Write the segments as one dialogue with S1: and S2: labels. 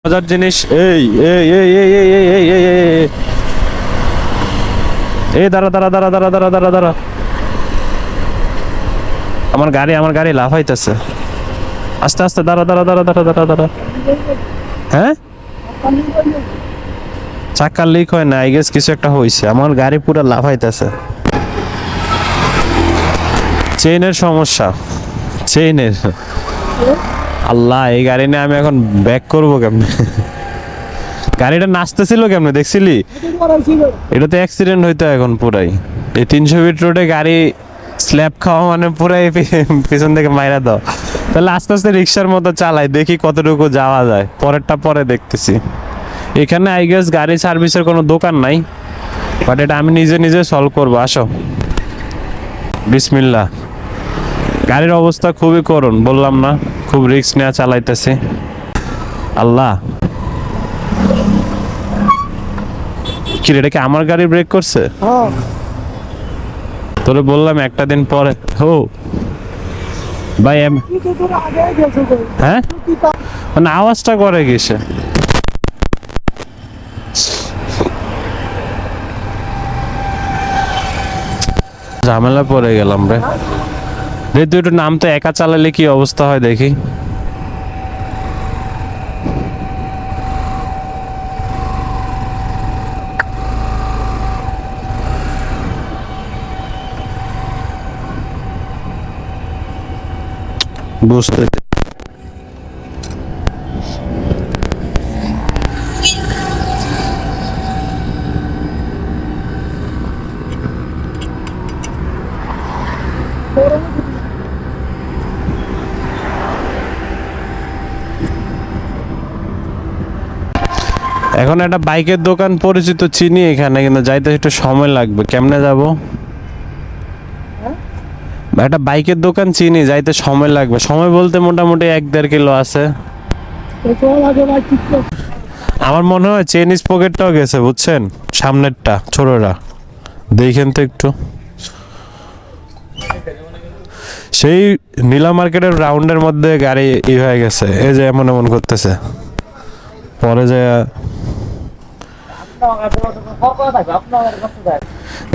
S1: মজার জিনিস এই এই এই এই এই এই এই এই এই এই দাঁড়া দাঁড়া দাঁড়া দাঁড়া দাঁড়া দাঁড়া দাঁড়া আমার গাড়ি লাফাইতেছে আস্তে আস্তে দাঁড়া দাঁড়া দাঁড়া দাঁড়া দাঁড়া দাঁড়া হ্যাঁ চাকা লিক হয় না আই গেস কিছু একটা হয়েছে আমার গাড়ি পুরো লাফাইতেছে চেইনের সমস্যা চেইনের আল্লাহ এই গাড়ি নিয়ে আমি এখন ব্যাক করবো কেমনে গাড়িটা নাচতেছিল কেমনে দেখছিলি এটা তো অ্যাক্সিডেন্ট হইতো এখন পুরাই এই 300 ফিট রোডে গাড়ি স্ল্যাপ খাওয়া মানে পুরাই পিছন থেকে মাইরা দাও তাহলে আস্তে আস্তে রিক্সার মতো চালাই দেখি কতটুকু যাওয়া যায় পরেরটা পরে দেখতেছি এখানে আই গেস গাড়ি সার্ভিসের কোনো দোকান নাই বাট এটা আমি নিজে নিজে সলভ করবো আসো বিসমিল্লাহ গাড়ির অবস্থা খুবই করুণ বললাম না খুব রিস্ক নেওয়া চালাইতেছি আল্লাহ কি রে, এটা কি আমার গাড়ি ব্রেক করছে তোরে বললাম একটা দিন পরে হো ভাই হ্যাঁ মানে আওয়াজটা করে কিসে ঝামেলা পড়ে গেলাম রে তুই একটু নাম তো একা চালালে কি অবস্থা হয় দেখি বুঝতে এখন একটা বাইকের দোকান পরিচিত চিনি এখানে কিন্তু যাইতে একটু সময় লাগবে কেমনে যাব একটা বাইকের দোকান চিনি যাইতে সময় লাগবে সময় বলতে মোটামুটি 1-1.5 কিলো আছে আমার মনে হয় চেইনিজ পকেটটাও গেছে বুঝছেন সামনেরটা ছোটরা দেখেন তো একটু সেই নীলা মার্কেটের রাউন্ডের মধ্যে গাড়ি হয়ে গেছে এই যে এমন এমন করতেছে পরে যে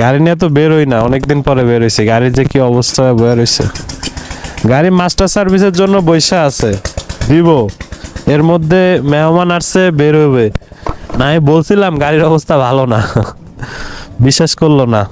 S1: গাড়ি নিয়ে তো বের হই না অনেকদিন পরে বের হইছে গাড়ির যে কি অবস্থা বের হইছে গাড়ি মাস্টার সার্ভিসের জন্য বৈশা আছে দিব এর মধ্যে মেহমান আসছে বের হবে না আমি বলছিলাম গাড়ির অবস্থা ভালো না বিশ্বাস করলো না